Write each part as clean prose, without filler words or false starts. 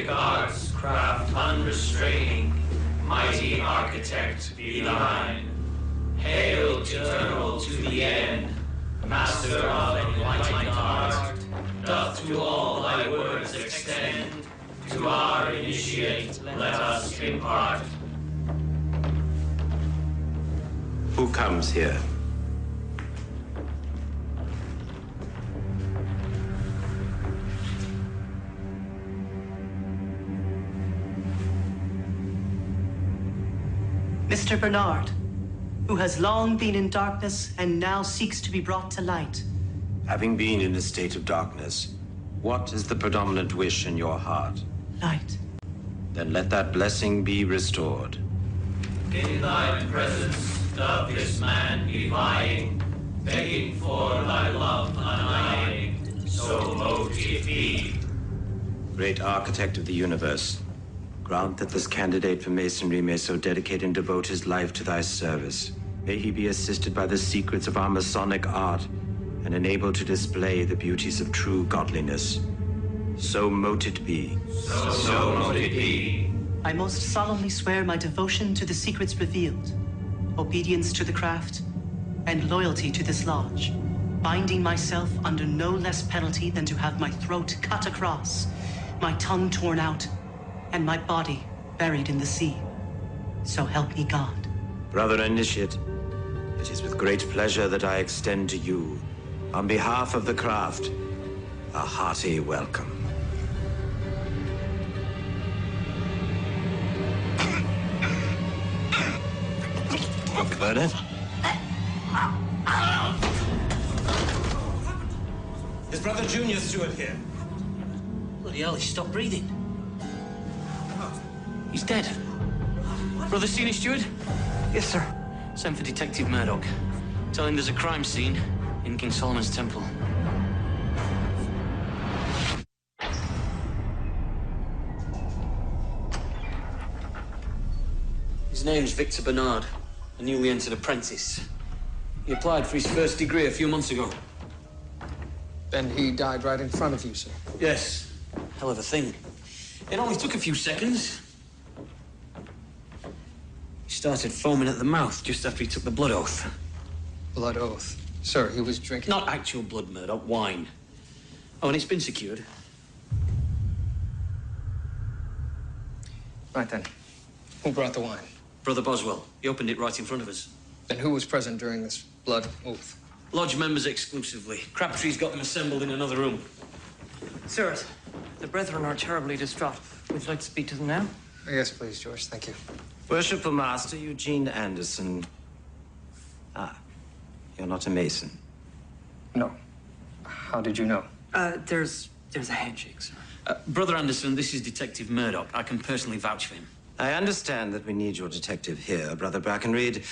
magic arts craft unrestraining, mighty architect be thine. Hail, eternal to the end, master of enlightened art, doth to all thy words extend, to our initiate let us impart. Who comes here? Mr. Bernard, who has long been in darkness and now seeks to be brought to light. Having been in a state of darkness, what is the predominant wish in your heart? Light. Then let that blessing be restored. In thy presence doth this man be lying, begging for thy love undying, so mote it be. Great architect of the universe, grant that this candidate for masonry may so dedicate and devote his life to thy service. May he be assisted by the secrets of our Masonic art and enabled to display the beauties of true godliness. So mote it be. So mote it be. I most solemnly swear my devotion to the secrets revealed, obedience to the craft, and loyalty to this lodge, binding myself under no less penalty than to have my throat cut across, my tongue torn out, and my body buried in the sea. So help me God. Brother Initiate, it is with great pleasure that I extend to you, on behalf of the craft, a hearty welcome. Bernard? Is Brother Junior Stewart here? Bloody hell, he stopped breathing. He's dead. Brother Senior Steward? Yes, sir. Send for Detective Μέρντοχ. Tell him there's a crime scene in King Solomon's Temple. His name's Victor Bernard, a newly entered apprentice. He applied for his first degree a few months ago. Then he died right in front of you, sir? Yes. Hell of a thing. It only took a few seconds. He started foaming at the mouth just after he took the blood oath. Blood oath? Sir, he was drinking... Not actual blood, Murdoch, wine. Oh, and it's been secured. Right then. Who brought the wine? Brother Boswell. He opened it right in front of us. Then who was present during this blood oath? Lodge members exclusively. Crabtree's got them assembled in another room. Sirs, the brethren are terribly distraught. Would you like to speak to them now? Yes, please, George. Thank you. Worshipful Master Eugene Anderson. Ah, you're not a Mason. No. How did you know? There's a handshake, sir. Brother Anderson, this is Detective Μέρντοχ. I can personally vouch for him. I understand that we need your detective here, Brother Brackenreid.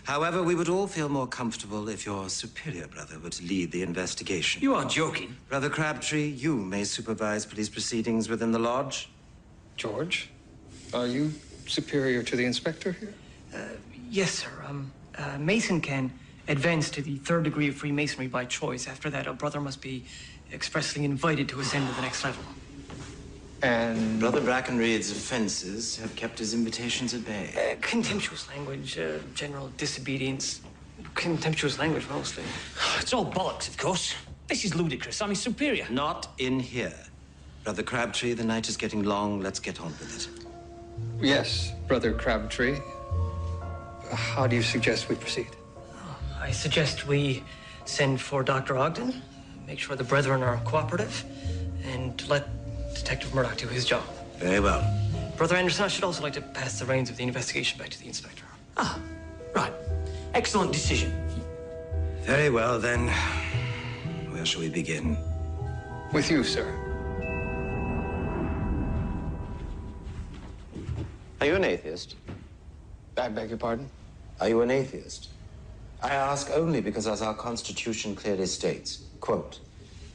However, we would all feel more comfortable if your superior brother were to lead the investigation. You are joking. Brother Crabtree, you may supervise police proceedings within the lodge. George, are you superior to the inspector here? Yes, sir. Mason can advance to the 3rd degree of Freemasonry by choice. After that, a brother must be expressly invited to ascend to the next level. And... Brother Brackenreid's offenses have kept his invitations at bay. Contemptuous language, general disobedience. Contemptuous language, mostly. It's all bollocks, of course. This is ludicrous. I'm his superior. Not in here. Brother Crabtree, the night is getting long. Let's get on with it. Yes, Brother Crabtree. How do you suggest we proceed? I suggest we send for Dr. Ogden, make sure the brethren are cooperative, and let Detective Μέρντοχ do his job. Very well. Brother Anderson, I should also like to pass the reins of the investigation back to the inspector. Ah, right. Excellent decision. Very well, then. Where shall we begin? With you, sir. Are you an atheist? I beg your pardon? Are you an atheist? I ask only because, as our Constitution clearly states, quote,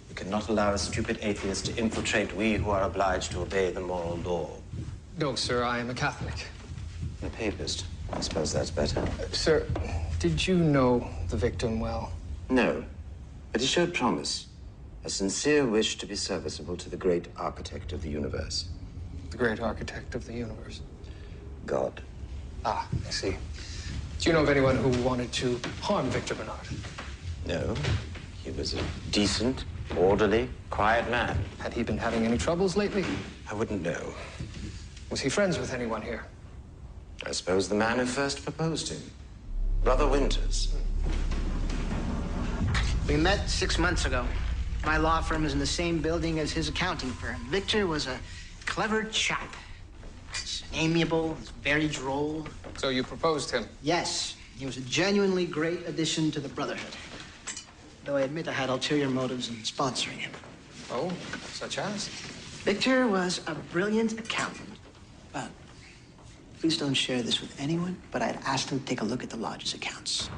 we cannot allow a stupid atheist to infiltrate we who are obliged to obey the moral law. No, sir, I am a Catholic. A papist. I suppose that's better. Sir, did you know the victim well? No, but he showed promise. A sincere wish to be serviceable to the great architect of the universe. the great architect of the universe? God. Ah, I see. Do you know of anyone who wanted to harm Victor Bernard? No. He was a decent, orderly, quiet man. Had he been having any troubles lately? I wouldn't know. Was he friends with anyone here? I suppose the man who first proposed him. Brother Winters. We met 6 months ago. My law firm is in the same building as his accounting firm. Victor was a clever chap. He's amiable, he's very droll. So you proposed him? Yes, he was a genuinely great addition to the Brotherhood. Though I admit I had ulterior motives in sponsoring him. Oh, such as? Victor was a brilliant accountant. But please don't share this with anyone, but I'd asked him to take a look at the lodge's accounts.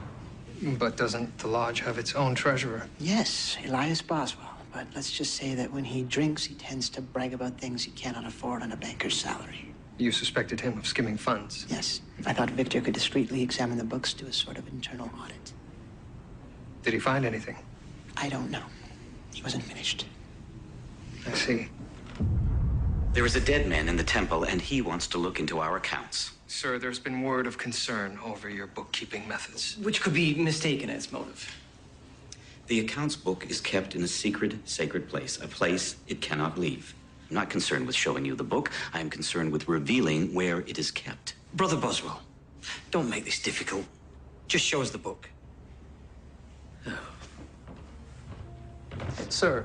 But doesn't the lodge have its own treasurer? Yes, Elias Boswell. But let's just say that when he drinks, he tends to brag about things he cannot afford on a banker's salary. You suspected him of skimming funds? Yes. I thought Victor could discreetly examine the books, do a sort of internal audit. Did he find anything? I don't know. He wasn't finished. I see. There is a dead man in the temple, and he wants to look into our accounts. Sir, there's been word of concern over your bookkeeping methods. Which could be mistaken as motive. The accounts book is kept in a secret, sacred place, a place it cannot leave. I'm not concerned with showing you the book. I am concerned with revealing where it is kept. Brother Boswell, don't make this difficult. Just show us the book. Sir,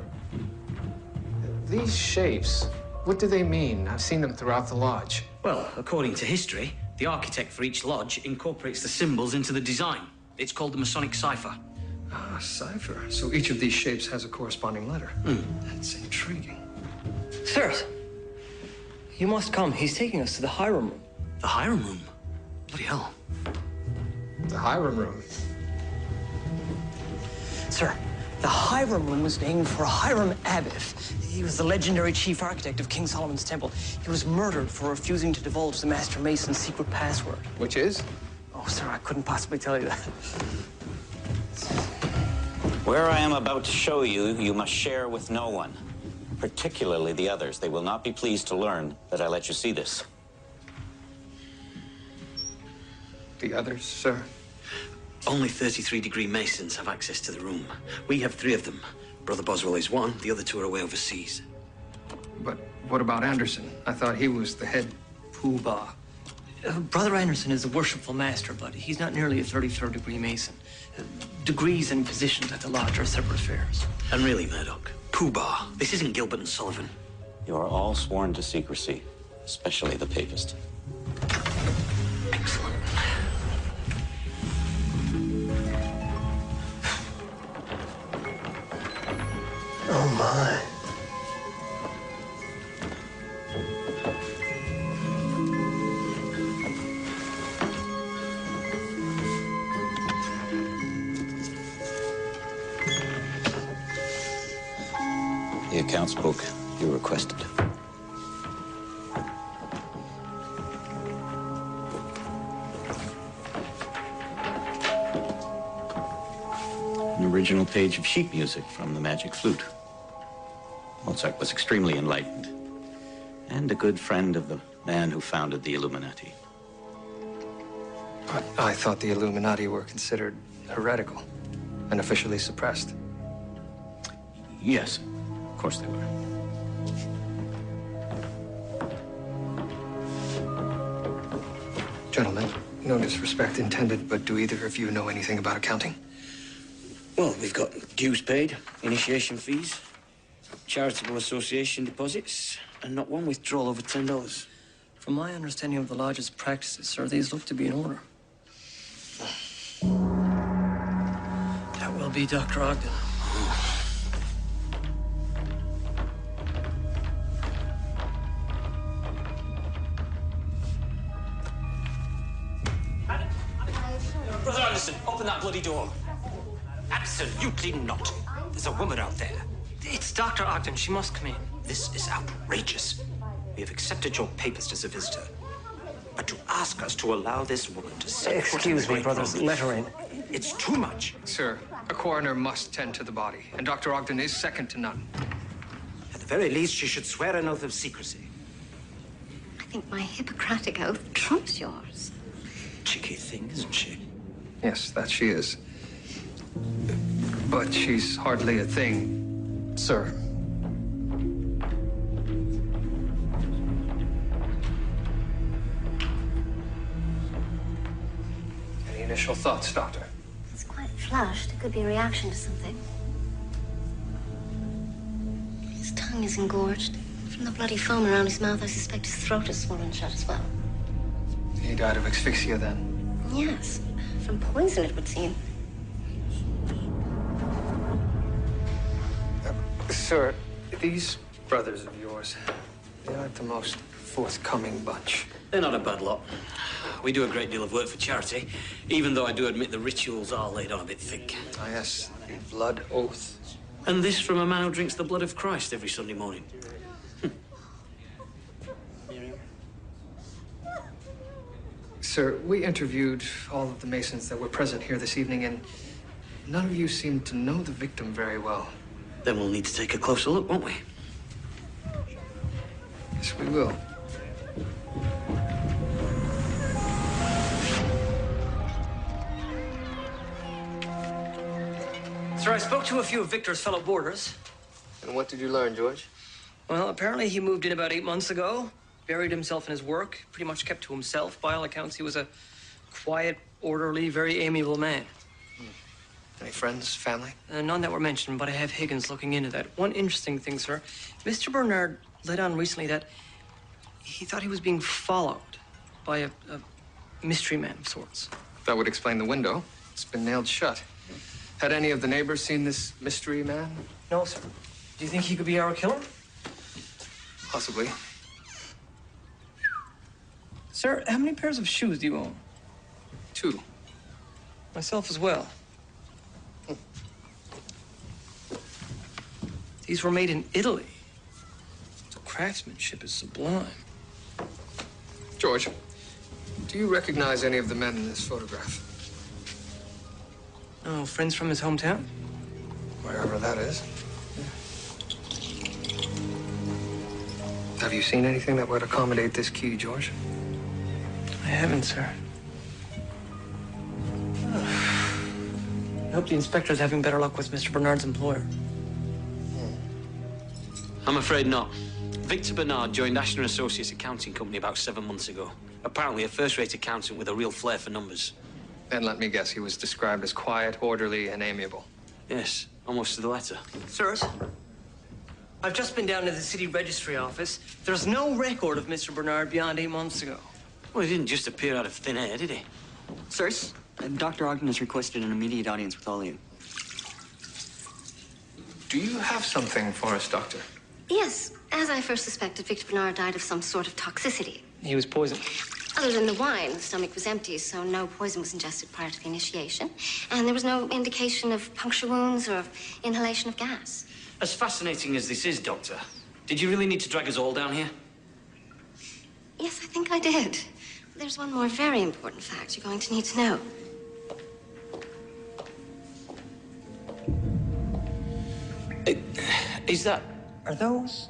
these shapes, what do they mean? I've seen them throughout the lodge. Well, according to history, the architect for each lodge incorporates the symbols into the design. It's called the Masonic cipher. Ah, cipher. So each of these shapes has a corresponding letter. That's intriguing. Sirs, you must come. He's taking us to the Hiram room. The Hiram room? Bloody hell. The Hiram room. Sir, the Hiram room was named for Hiram Abiff. He was the legendary chief architect of King Solomon's temple. He was murdered for refusing to divulge the Master Mason's secret password. Which is? Oh, sir, I couldn't possibly tell you that. Where I am about to show you, you must share with no one, particularly the others. They will not be pleased to learn that I let you see this. The others, sir? Only 33-degree Masons have access to the room. We have 3 of them. Brother Boswell is one, the other 2 are away overseas. But what about Anderson? I thought he was the head poobah. Brother Anderson is a worshipful master, but he's not nearly a 33rd degree Mason. Degrees and positions at the lodge are separate affairs. And really, Murdoch, poobah, this isn't Gilbert and Sullivan. You are all sworn to secrecy, especially the papist. Excellent. Oh, my. The accounts book you requested. An original page of sheet music from the Magic Flute. Mozart was extremely enlightened and a good friend of the man who founded the Illuminati. But I thought the Illuminati were considered heretical and officially suppressed. Yes, of course they were. Gentlemen, no disrespect intended, but do either of you know anything about accounting? Well, we've got dues paid, initiation fees, charitable association deposits, and not one withdrawal over $10. From my understanding of the lodge's practices, sir, these look to be in order. That will be Dr. Ogden. Brother Anderson, open that bloody door. Absolutely not. There's a woman out there. It's Dr. Ogden. She must come in. This is outrageous. We have accepted your papist as a visitor. But to ask us to allow this woman to set foot in Excuse the me, right brothers. room, Let her in. it's too much. Sir, a coroner must tend to the body, and Dr. Ogden is second to none. At the very least, she should swear an oath of secrecy. think my Hippocratic oath trumps yours. Cheeky thing, isn't she? Yes, that she is. But she's hardly a thing, sir. Any initial thoughts, Doctor? It's quite flushed. It could be a reaction to something. His tongue is engorged. From the bloody foam around his mouth, I suspect his throat is swollen shut as well. He died of asphyxia, then? Yes, from poison, it would seem. Sir, these brothers of yours, they aren't the most forthcoming bunch. They're not a bad lot. We do a great deal of work for charity, even though I do admit the rituals are laid on a bit thick. Ah, yes, the blood oath. And this from a man who drinks the blood of Christ every Sunday morning. Sir, we interviewed all of the Masons that were present here this evening, and none of you seemed to know the victim very well. Then we'll need to take a closer look, won't we? Yes, we will. Sir, I spoke to a few of Victor's fellow boarders. And what did you learn, George? Well, apparently he moved in about 8 months ago, buried himself in his work, pretty much kept to himself. By all accounts, he was a quiet, orderly, very amiable man. Any friends, family? None that were mentioned, but I have Higgins looking into that. One interesting thing, sir. Mr. Bernard let on recently that he thought he was being followed by a mystery man of sorts. That would explain the window. It's been nailed shut. Had any of the neighbors seen this mystery man? No, sir. Do you think he could be our killer? Possibly. Sir, how many pairs of shoes do you own? 2. Myself as well. These were made in Italy. The craftsmanship is sublime. George, do you recognize any of the men in this photograph? Oh, friends from his hometown? Wherever that is. Have you seen anything that would accommodate this key, George? I haven't, sir. I hope the inspector's having better luck with Mr. Bernard's employer. I'm afraid not. Victor Bernard joined Ashton Associates Accounting Company about 7 months ago. Apparently a first-rate accountant with a real flair for numbers. And let me guess, he was described as quiet, orderly, and amiable. Yes, almost to the letter. Sirs, I've just been down to the city registry office. There's no record of Mr. Bernard beyond 8 months ago. Well, he didn't just appear out of thin air, did he? Sirs, Dr. Ogden has requested an immediate audience with all of you. Do you have something for us, Doctor? Yes, as I first suspected, Victor Bernard died of some sort of toxicity. He was poisoned. Other than the wine, the stomach was empty, so no poison was ingested prior to the initiation. And there was no indication of puncture wounds or of inhalation of gas. As fascinating as this is, Doctor, did you really need to drag us all down here? Yes, I think I did. There's one more very important fact you're going to need to know. Is that... Are those?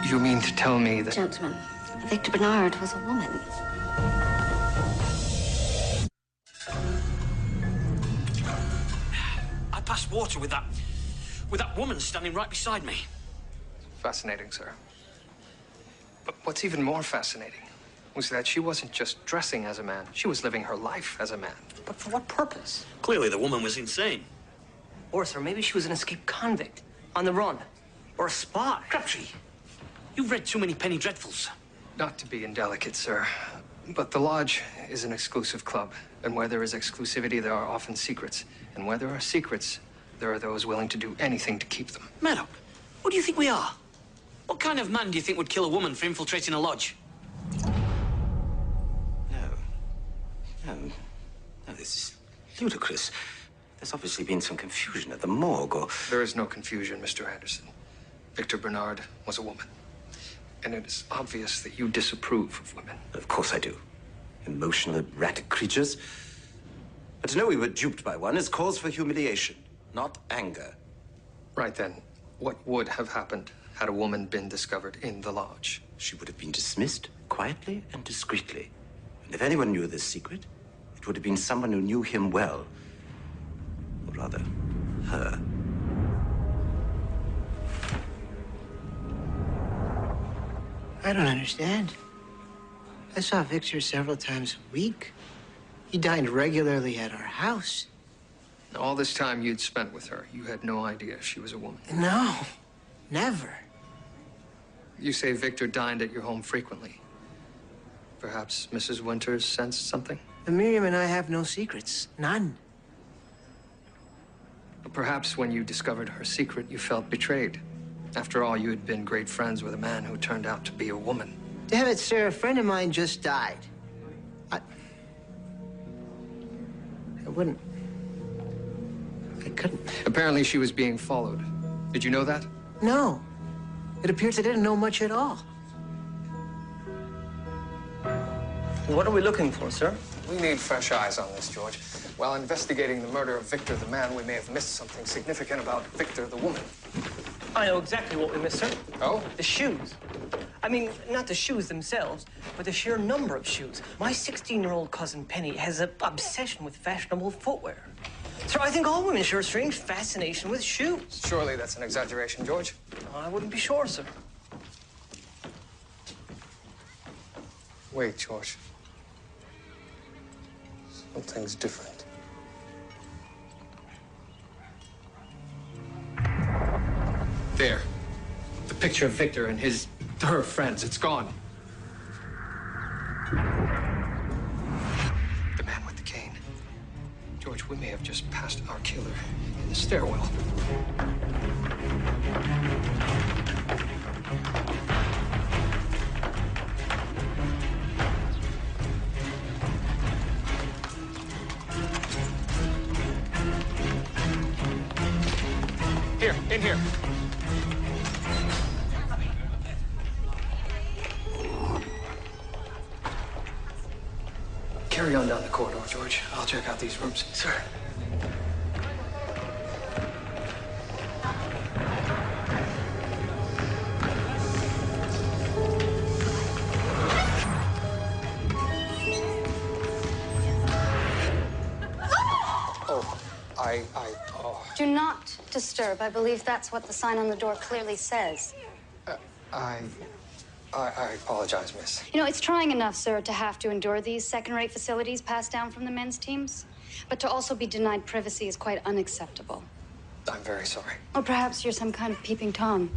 You mean to tell me that... Gentlemen, Victor Bernard was a woman. I passed water with that woman standing right beside me. Fascinating, sir. But what's even more fascinating was that she wasn't just dressing as a man. She was living her life as a man. But for what purpose? Clearly the woman was insane. Or, sir, maybe she was an escaped convict on the run. Or a spy. Krábtri, you've read too many penny dreadfuls. Not to be indelicate, sir, but the Lodge is an exclusive club. And where there is exclusivity, there are often secrets. And where there are secrets, there are those willing to do anything to keep them. Maddox, what do you think we are? What kind of man do you think would kill a woman for infiltrating a lodge? No, this is ludicrous. There's obviously been some confusion at the morgue, or... There is no confusion, Mr. Anderson. Victor Bernard was a woman. And it is obvious that you disapprove of women. Of course I do. Emotional, erratic creatures. But to know we were duped by one is cause for humiliation, not anger. Right then, what would have happened had a woman been discovered in the lodge? She would have been dismissed quietly and discreetly. And if anyone knew this secret, it would have been someone who knew him well. Or rather, her. I don't understand. I saw Victor several times a week. He dined regularly at our house. All this time you'd spent with her, you had no idea she was a woman. No, never. You say Victor dined at your home frequently. Perhaps Mrs. Winters sensed something? Miriam and I have no secrets. None. But perhaps when you discovered her secret, you felt betrayed. After all, you had been great friends with a man who turned out to be a woman. Damn it, sir, a friend of mine just died. I wouldn't. I couldn't. Apparently she was being followed. Did you know that? No. It appears I didn't know much at all. What are we looking for, sir? We need fresh eyes on this, George. While investigating the murder of Victor the man, we may have missed something significant about Victor the woman. I know exactly what we missed, sir. Oh? The shoes. I mean, not the shoes themselves, but the sheer number of shoes. My 16-year-old cousin Penny has an obsession with fashionable footwear. Sir, I think all women share a strange fascination with shoes. Surely that's an exaggeration, George. I wouldn't be sure, sir. Wait, George. Something's different. There. The picture of Victor and her friends. It's gone. The man with the cane. George, we may have just passed our killer in the stairwell. Here, in here. Carry on down the corridor, George. I'll check out these rooms. Sir. Do not disturb. I believe that's what the sign on the door clearly says. I apologize, miss. You know, it's trying enough, sir, to have to endure these second-rate facilities passed down from the men's teams. But to also be denied privacy is quite unacceptable. I'm very sorry. Or perhaps you're some kind of peeping Tom.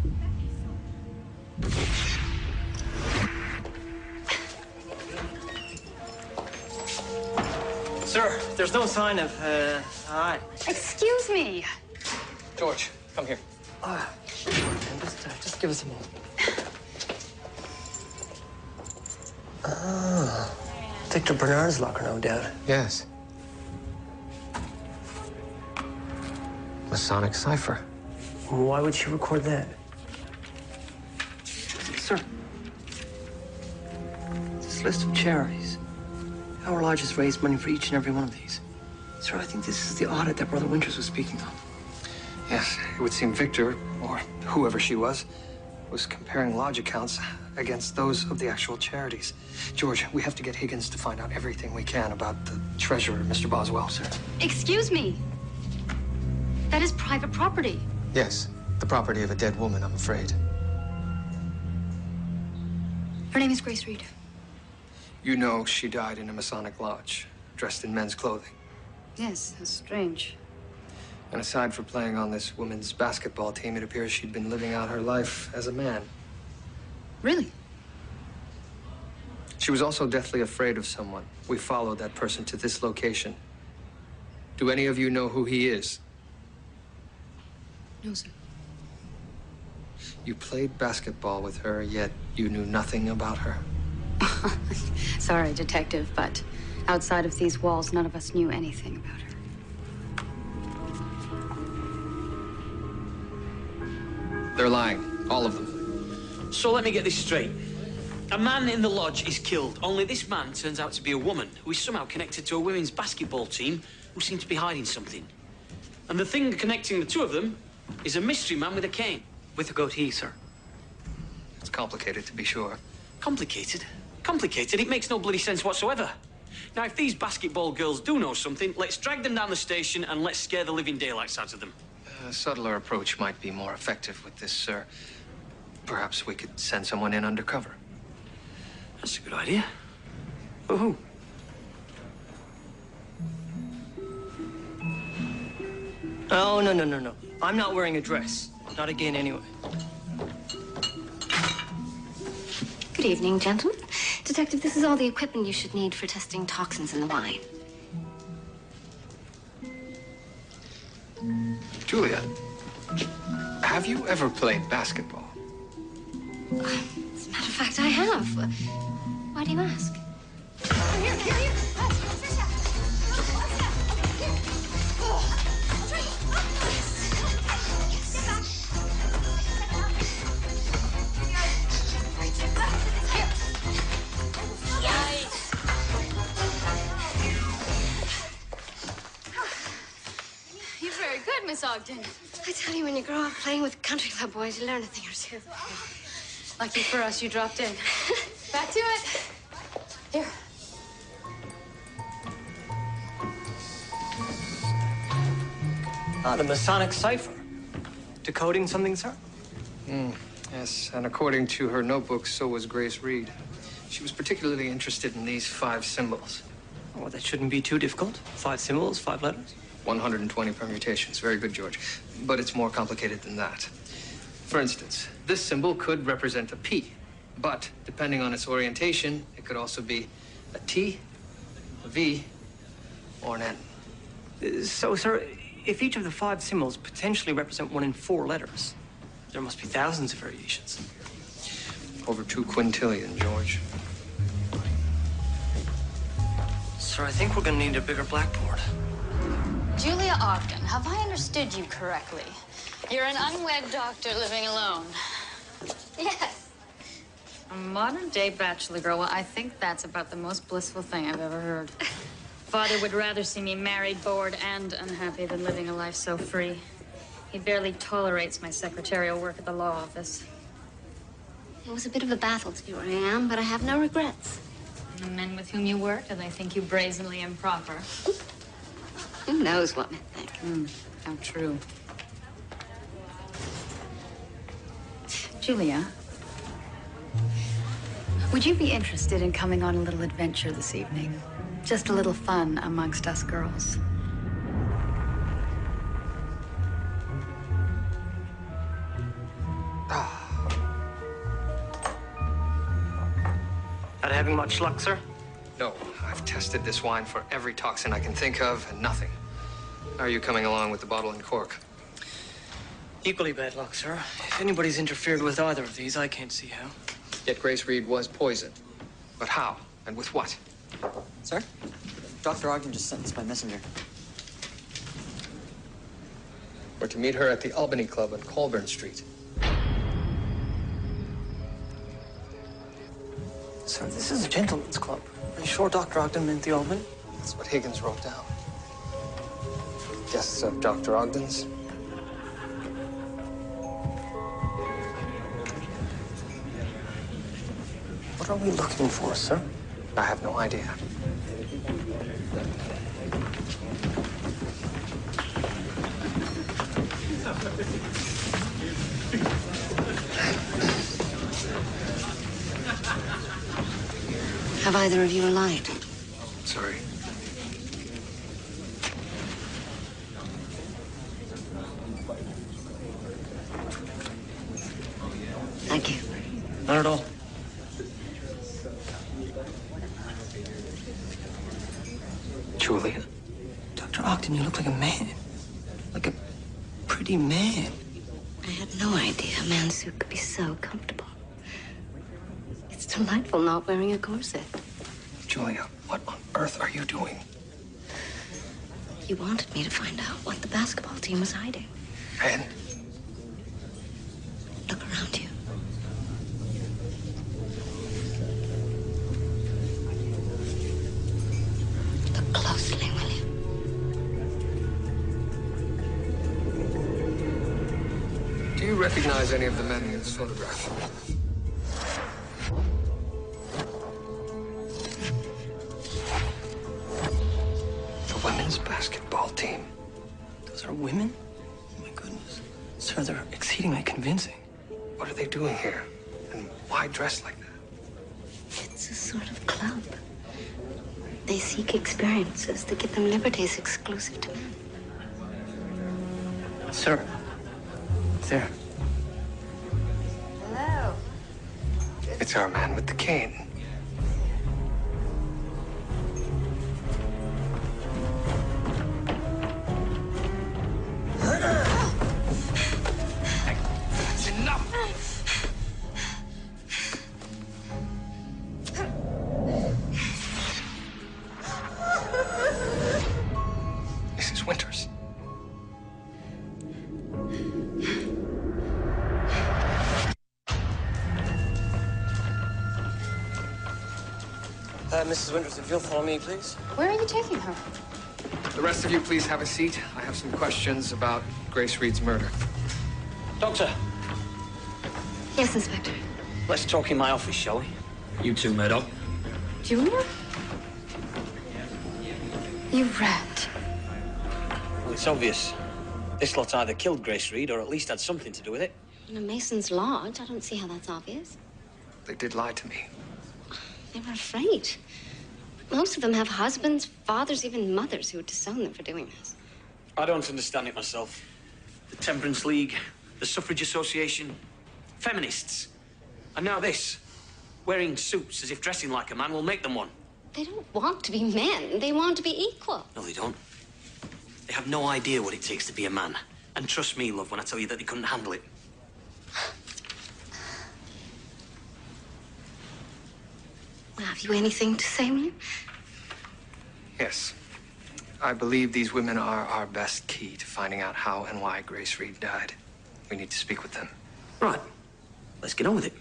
Sir, there's no sign of, eye. Excuse me. George, come here. Just give us a moment. Ah, Victor Bernard's locker, no doubt. Yes. Masonic cipher. Why would she record that? Sir, this list of charities. Our lodge has raised money for each and every one of these. Sir, I think this is the audit that Brother Winters was speaking of. Yes, it would seem Victor, or whoever she was comparing lodge accounts against those of the actual charities. George, we have to get Higgins to find out everything we can about the treasurer, Mr. Boswell, sir. Excuse me. That is private property. Yes, the property of a dead woman, I'm afraid. Her name is Grace Reed. You know she died in a Masonic lodge, dressed in men's clothing. Yes, that's strange. And aside from playing on this women's basketball team, it appears she'd been living out her life as a man. Really? She was also deathly afraid of someone. We followed that person to this location. Do any of you know who he is? No, sir. You played basketball with her, yet you knew nothing about her. Sorry, Detective, but outside of these walls, none of us knew anything about her. They're lying, all of them. So let me get this straight. A man in the lodge is killed, only this man turns out to be a woman who is somehow connected to a women's basketball team who seem to be hiding something. And the thing connecting the two of them is a mystery man with a cane. With a goatee, sir. It's complicated, to be sure. Complicated? Complicated? It makes no bloody sense whatsoever. Now, if these basketball girls do know something, let's drag them down the station and let's scare the living daylights out of them. A subtler approach might be more effective with this, sir. Perhaps we could send someone in undercover. That's a good idea. But who? Oh, no. I'm not wearing a dress. Not again, anyway. Good evening, gentlemen. Detective, this is all the equipment you should need for testing toxins in the wine. Julia, have you ever played basketball? As a matter of fact, I have. Why do you ask? Here. You're very good, Miss Ogden. I tell you, when you grow up playing with country club boys, you learn a thing or two. Lucky for us, you dropped in. Back to it. Here. The Masonic cipher. Decoding something, sir? Yes, and according to her notebook, so was Grace Reed. She was particularly interested in these 5 symbols. Oh, that shouldn't be too difficult. 5 symbols, 5 letters. 120 permutations. Very good, George. But it's more complicated than that. For instance, this symbol could represent a P, but depending on its orientation, it could also be a T, a V, or an N. So, sir, if each of the 5 symbols potentially represent 1 in 4 letters, there must be thousands of variations. Over 2 quintillion, George. Sir, I think we're gonna need a bigger blackboard. Julia Ogden, have I understood you correctly? You're an unwed doctor living alone. Yes. A modern-day bachelor girl. Well, I think that's about the most blissful thing I've ever heard. Father would rather see me married, bored, and unhappy than living a life so free. He barely tolerates my secretarial work at the law office. It was a bit of a battle to be where I am, but I have no regrets. The men with whom you work, do they think you brazenly improper? Who knows what men think? How true. Julia, would you be interested in coming on a little adventure this evening? Just a little fun amongst us girls. Not having much luck, sir? No, I've tested this wine for every toxin I can think of, and nothing. Are you coming along with the bottle and cork? Equally bad luck, sir. If anybody's interfered with either of these, I can't see how. Yet Grace Reed was poisoned. But how? And with what? Sir? Dr. Ogden just sent this by messenger. We're to meet her at the Albany Club on Colburn Street. Sir, this is a gentleman's club. Are you sure Dr. Ogden meant the Albany? That's what Higgins wrote down. Guests of Dr. Ogden's. What are we looking for, sir? I have no idea. Have either of you a light? Sorry. Thank you. Not at all. Julia? Dr. Ogden, you look like a man. Like a pretty man. I had no idea a man's suit could be so comfortable. It's delightful not wearing a corset. Julia, what on earth are you doing? You wanted me to find out what the basketball team was hiding. And? Look around you. you recognize any of the men in this photograph? The women's basketball team. Those are women? Oh, my goodness. Sir, they're exceedingly convincing. What are they doing here? And why dressed like that? It's a sort of club. They seek experiences that give them liberties exclusive to men. Sir. There. Hello. It's our man with the cane. That's enough. Mrs. Winters. Mrs. Winters, if you'll follow me, please. Where are you taking her? The rest of you, please have a seat. I have some questions about Grace Reed's murder. Doctor, Yes, Inspector. let's talk in my office, shall we? You too, Murdoch. Junior? You rat. Well, it's obvious. This lot either killed Grace Reed or at least had something to do with it. In a Mason's lodge, I don't see how that's obvious. They did lie to me. They were afraid. Most of them have husbands, fathers, even mothers who would disown them for doing this. I don't understand it myself. The Temperance League, the Suffrage Association, feminists. And now this. Wearing suits as if dressing like a man will make them one. They don't want to be men. They want to be equal. No, they don't. They have no idea what it takes to be a man. And trust me, love, when I tell you that they couldn't handle it. Have you anything to say, William? Yes. I believe these women are our best key to finding out how and why Grace Reed died. We need to speak with them. Right. Let's get on with it.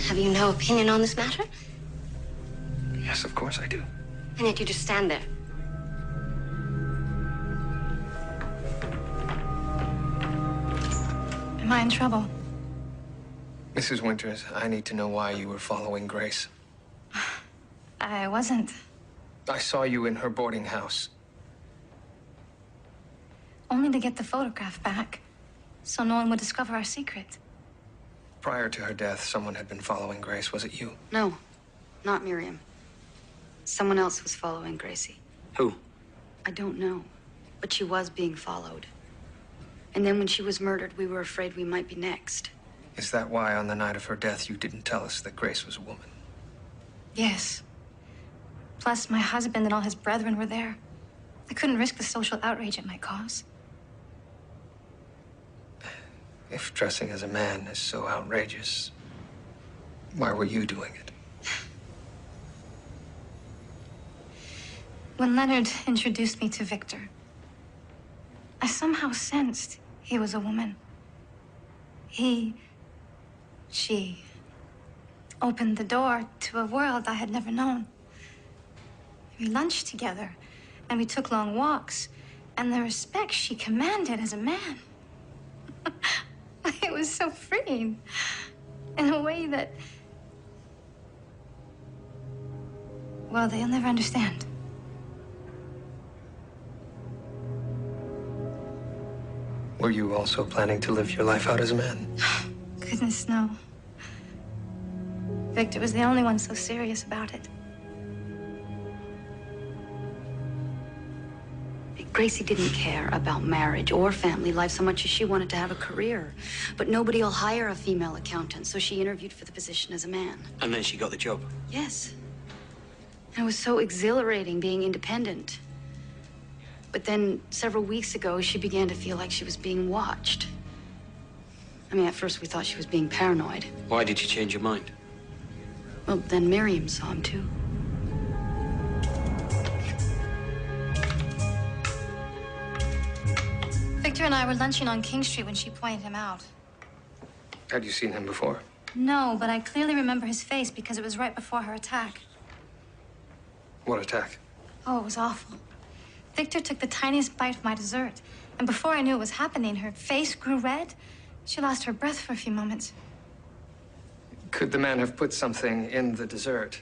Have you no opinion on this matter? Yes, of course I do. And yet you just stand there. Am I in trouble? Mrs. Winters, I need to know why you were following Grace. I wasn't. I saw you in her boarding house. Only to get the photograph back, so no one would discover our secret. Prior to her death, someone had been following Grace. Was it you? No, not Miriam. Someone else was following Gracie. Who? I don't know, but she was being followed. And then when she was murdered, we were afraid we might be next. Is that why on the night of her death you didn't tell us that Grace was a woman? Yes. Plus, my husband and all his brethren were there. I couldn't risk the social outrage it might cause. If dressing as a man is so outrageous, why were you doing it? When Leonard introduced me to Victor, I somehow sensed he was a woman. She opened the door to a world I had never known. We lunched together, and we took long walks, and the respect she commanded as a man. It was so freeing, in a way that, well, they'll never understand. Were you also planning to live your life out as a man? Goodness, no. Victor was the only one so serious about it. Gracie didn't care about marriage or family life so much as she wanted to have a career. But nobody will hire a female accountant, so she interviewed for the position as a man. And then she got the job. Yes. And it was so exhilarating being independent. But then, several weeks ago, she began to feel like she was being watched. I mean, at first we thought she was being paranoid. Why did you change your mind? Well, then Miriam saw him, too. Victor and I were lunching on King Street when she pointed him out. Had you seen him before? No, but I clearly remember his face because it was right before her attack. What attack? Oh, it was awful. Victor took the tiniest bite of my dessert, and before I knew it was happening, her face grew red. She lost her breath for a few moments. Could the man have put something in the dessert?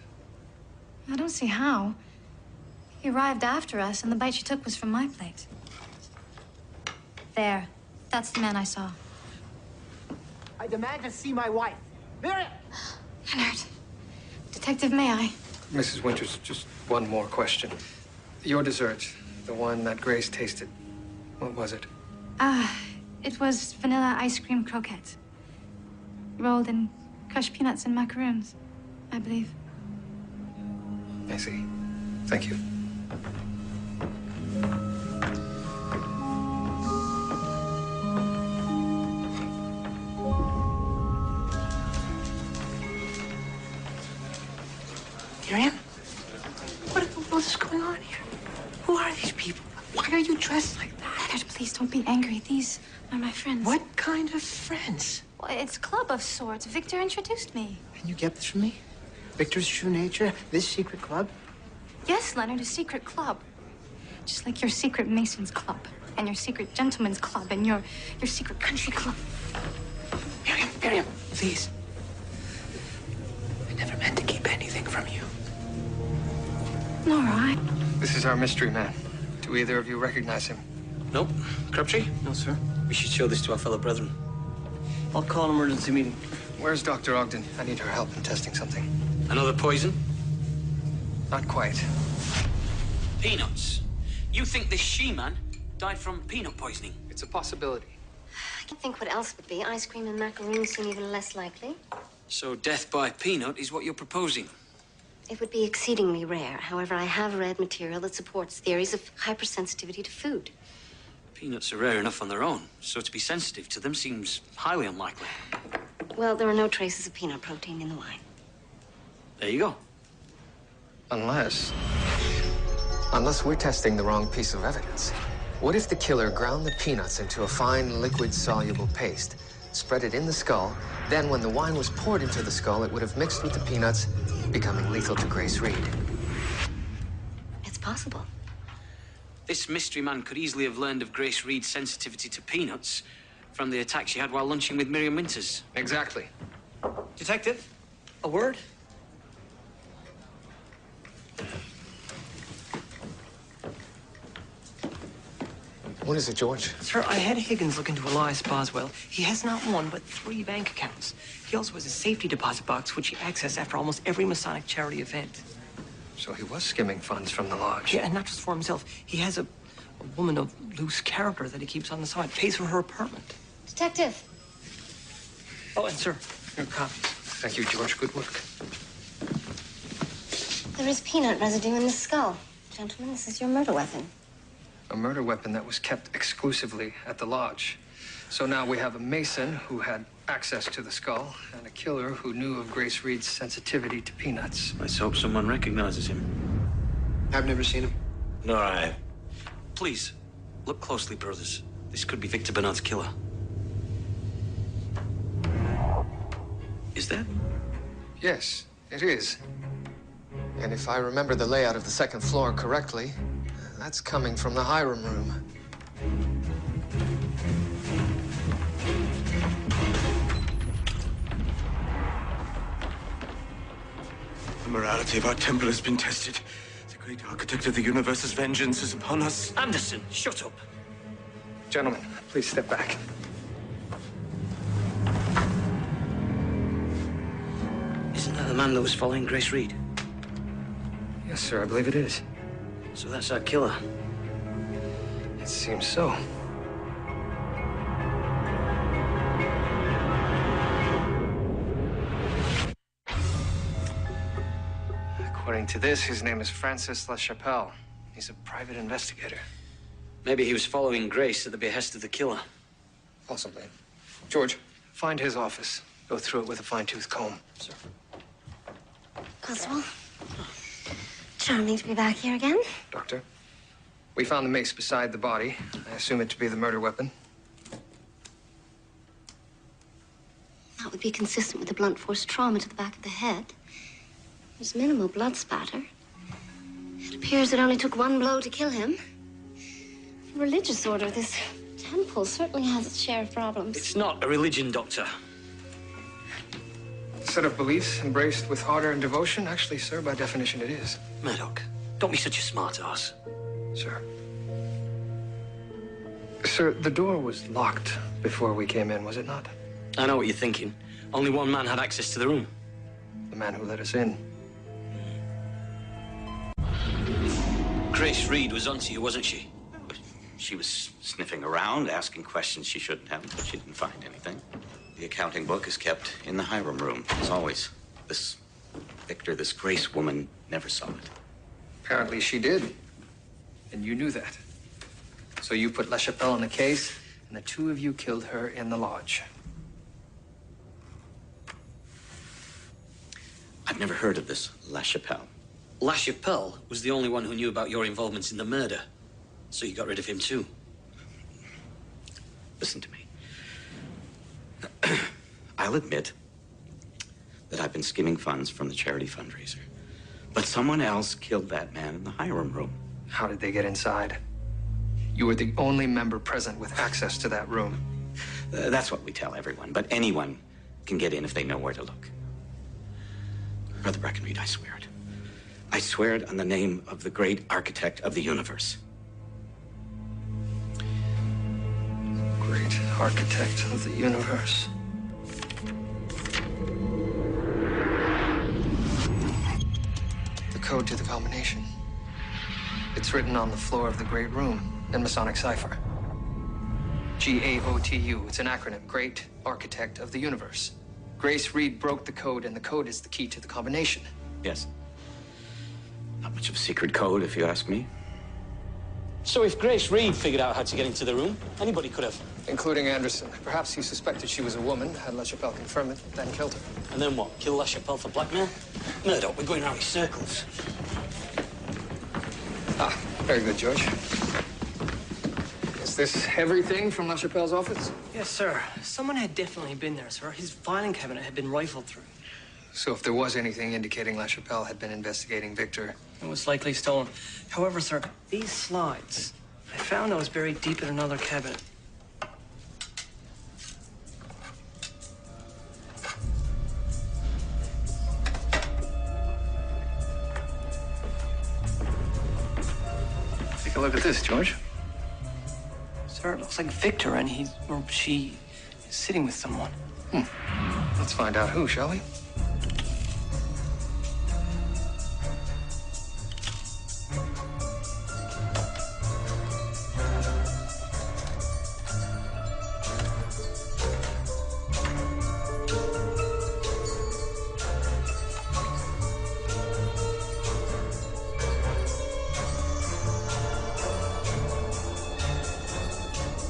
I don't see how. He arrived after us, and the bite she took was from my plate. There. That's the man I saw. I demand to see my wife. Miriam! Leonard. Detective, may I? Mrs. Winters, just one more question. Your dessert, the one that Grace tasted, what was it? It was vanilla ice cream croquettes. Rolled in crushed peanuts and macaroons, I believe. I see. Thank you. Miriam? What in the world is going on here? Who are these people? Why are you dressed like that? Leonard, please don't be angry. These are my friends. What kind of friends? Well, it's a club of sorts. Victor introduced me. And you get this from me? Victor's true nature, this secret club? Yes, Leonard, a secret club. Just like your secret Mason's club, and your secret gentleman's club, and your secret country club. Miriam, please. I never meant to keep anything from you. All right. This is our mystery man. Do either of you recognize him? Nope. Krábtri? No, sir. We should show this to our fellow brethren. I'll call an emergency meeting. Where's Dr. Ogden? I need her help in testing something. Another poison? Not quite. Peanuts. You think this she-man died from peanut poisoning? It's a possibility. I can't think what else would be. Ice cream and macaroons seem even less likely. So death by peanut is what you're proposing? It would be exceedingly rare. However, I have read material that supports theories of hypersensitivity to food. Peanuts are rare enough on their own, so to be sensitive to them seems highly unlikely. Well, there are no traces of peanut protein in the wine. There you go. Unless we're testing the wrong piece of evidence. What if the killer ground the peanuts into a fine liquid-soluble paste, spread it in the skull, then when the wine was poured into the skull, it would have mixed with the peanuts, becoming lethal to Grace Reed? It's possible. This mystery man could easily have learned of Grace Reed's sensitivity to peanuts from the attack she had while lunching with Miriam Winters. Exactly. Detective, a word? What is it, George? Sir, I had Higgins look into Elias Boswell. He has not one, but 3 bank accounts. He also has a safety deposit box, which he accessed after almost every Masonic charity event. So he was skimming funds from the lodge. Yeah, and not just for himself. He has a woman of loose character that he keeps on the side, pays for her apartment. Detective. Oh, and sir, your copies. Thank you, George. Good work. There is peanut residue in the skull. Gentlemen, this is your murder weapon. A murder weapon that was kept exclusively at the lodge. So now we have a Mason who had access to the skull and a killer who knew of Grace Reed's sensitivity to peanuts. Let's hope someone recognizes him. I've never seen him. Nor I. Please, look closely, brothers. This could be Victor Bernard's killer. Is that? Yes, it is. And if I remember the layout of the second floor correctly, that's coming from the Hiram room. The morality of our temple has been tested. The great architect of the universe's vengeance is upon us. Anderson, shut up. Gentlemen, please step back. Isn't that the man that was following Grace Reed? Yes, sir, I believe it is. So that's our killer. It seems so. According to this, his name is Francis LaChapelle. He's a private investigator. Maybe he was following Grace at the behest of the killer. Possibly. George, find his office. Go through it with a fine-tooth comb. Sir. Constable. Charming to be back here again. Doctor, we found the mace beside the body. I assume it to be the murder weapon. That would be consistent with the blunt force trauma to the back of the head. There's minimal blood spatter. It appears it only took 1 blow to kill him. religious order, this temple certainly has its share of problems. It's not a religion, Doctor. A set of beliefs embraced with ardor and devotion? Actually, sir, by definition, it is. Murdoch, don't be such a smart-ass. Sir. Sir, the door was locked before we came in, was it not? I know what you're thinking. Only one man had access to the room. The man who let us in. Grace Reed was onto you, wasn't she? She was sniffing around, asking questions she shouldn't have, but she didn't find anything. The accounting book is kept in the Hiram room, as always. This Victor, this Grace woman, never saw it. Apparently she did. And you knew that. So you put LaChapelle in the case, and the two of you killed her in the lodge. I've never heard of this LaChapelle. LaChapelle was the only one who knew about your involvement in the murder. So you got rid of him too. Listen to me. I'll admit that I've been skimming funds from the charity fundraiser. But someone else killed that man in the Hiram room. How did they get inside? You were the only member present with access to that room. That's what we tell everyone, but anyone can get in if they know where to look. Brother Brackenreid, I swear it. I swear it on the name of the great architect of the universe. Great architect of the universe. The code to the combination. It's written on the floor of the Great Room in Masonic cipher. GAOTU. It's an acronym. Great Architect of the Universe. Grace Reed broke the code, and the code is the key to the combination. Yes. Not much of a secret code, if you ask me. So if Grace Reed figured out how to get into the room, anybody could have. Including Anderson. Perhaps he suspected she was a woman, had LaChapelle confirm it, then killed her. And then what? Kill LaChapelle for blackmail? Murdoch, we're going around in circles. Ah, very good, George. Is this everything from LaChapelle's office? Yes, sir. Someone had definitely been there, sir. His filing cabinet had been rifled through. So if there was anything indicating LaChapelle had been investigating Victor... It was likely stolen. However, sir, these slides, I found those buried deep in another cabinet. Take a look at this, George. Sir, it looks like Victor, and he, or she, is sitting with someone. Let's find out who, shall we?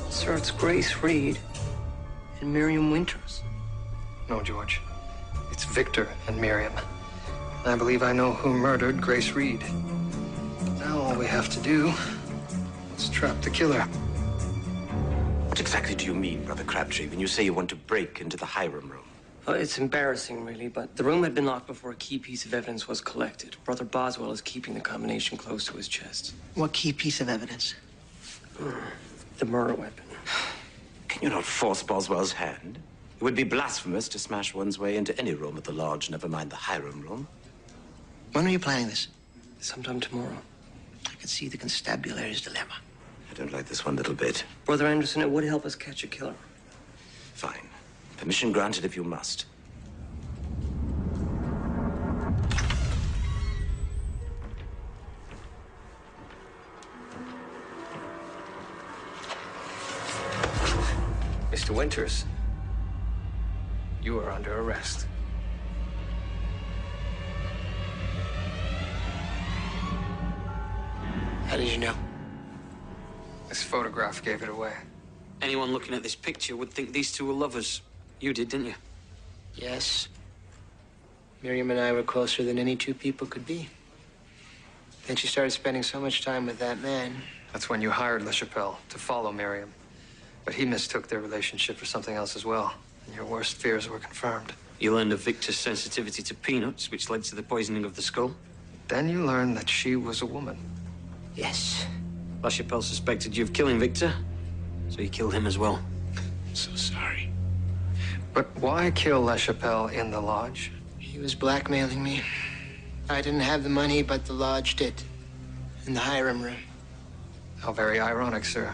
Sir, it's Grace Reed and Miriam Winters. No, George. It's Victor and Miriam. And I believe I know who murdered Grace Reed. Now all we have to do is trap the killer. What exactly do you mean, Brother Crabbtree, when you say you want to break into the Hiram room? Well, it's embarrassing, really, but the room had been locked before a key piece of evidence was collected. Brother Boswell is keeping the combination close to his chest. What key piece of evidence? The murder weapon. Can you not force Boswell's hand? It would be blasphemous to smash one's way into any room at the lodge, never mind the Hiram room. When are you planning this? Sometime tomorrow. I can see the constabulary's dilemma. I don't like this one little bit. Brother Anderson, it would help us catch a killer. Fine. Permission granted if you must. Mr. Winters, you are under arrest. How did you know? This photograph gave it away. Anyone looking at this picture would think these two were lovers. You did, didn't you? Yes. Miriam and I were closer than any two people could be. Then she started spending so much time with that man. That's when you hired LaChapelle to follow Miriam. But he mistook their relationship for something else as well. And your worst fears were confirmed. You learned of Victor's sensitivity to peanuts, which led to the poisoning of the skull. Then you learned that she was a woman. Yes. LaChapelle suspected you of killing Victor, so he killed him as well. So sorry. But why kill LaChapelle in the lodge? He was blackmailing me. I didn't have the money, but the lodge did. In the Hiram room. How very ironic, sir.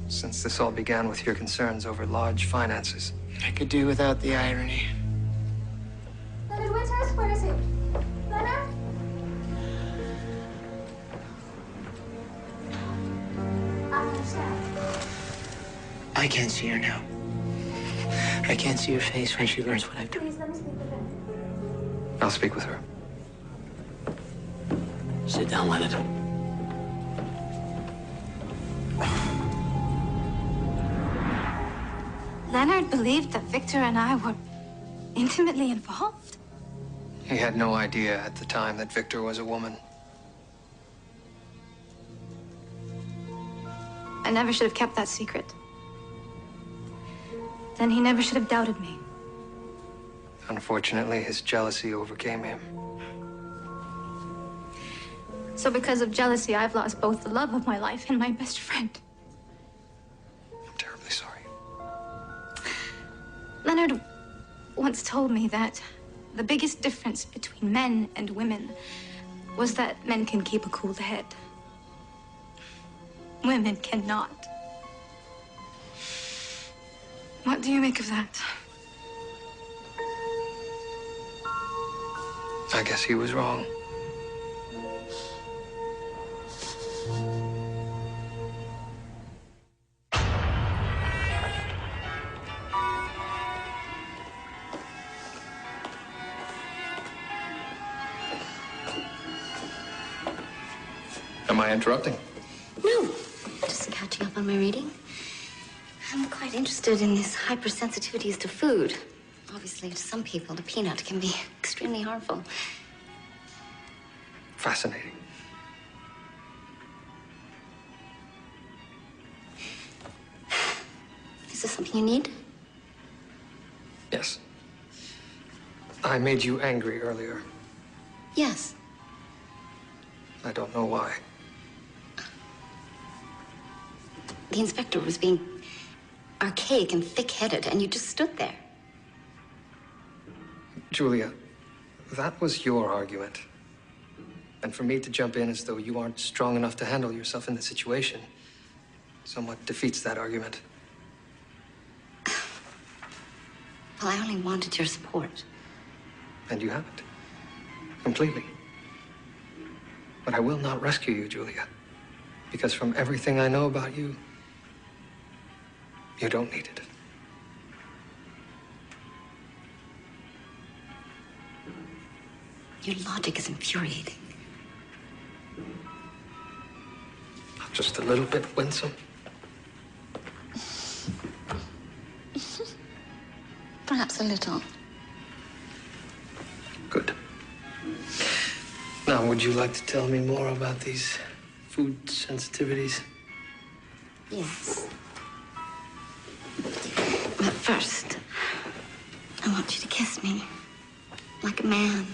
Since this all began with your concerns over lodge finances. I could do without the irony. Leonard Winters, where is he? Leonard? I understand. I can't see her now. I can't see her face when she learns what I've done. Please, let me speak with her. I'll speak with her. Sit down, Leonard. Leonard believed that Victor and I were intimately involved. He had no idea at the time that Victor was a woman. I never should have kept that secret. Then he never should have doubted me. Unfortunately, his jealousy overcame him. So because of jealousy, I've lost both the love of my life and my best friend. I'm terribly sorry. Leonard once told me that the biggest difference between men and women was that men can keep a cool head. Women cannot. What do you make of that? I guess he was wrong. Am I interrupting? No, just catching up on my reading. I'm quite interested in these hypersensitivities to food. Obviously, to some people, the peanut can be extremely harmful. Fascinating. Is this something you need? Yes. I made you angry earlier. Yes. I don't know why. The inspector was being archaic and thick-headed, and you just stood there. Julia, that was your argument. And for me to jump in as though you aren't strong enough to handle yourself in the situation somewhat defeats that argument. Well, I only wanted your support. And you haven't. Completely. But I will not rescue you, Julia. Because from everything I know about you, you don't need it. Your logic is infuriating. Just a little bit winsome. Perhaps a little. Good. Now, would you like to tell me more about these food sensitivities? Yes. But first, I want you to kiss me like a man.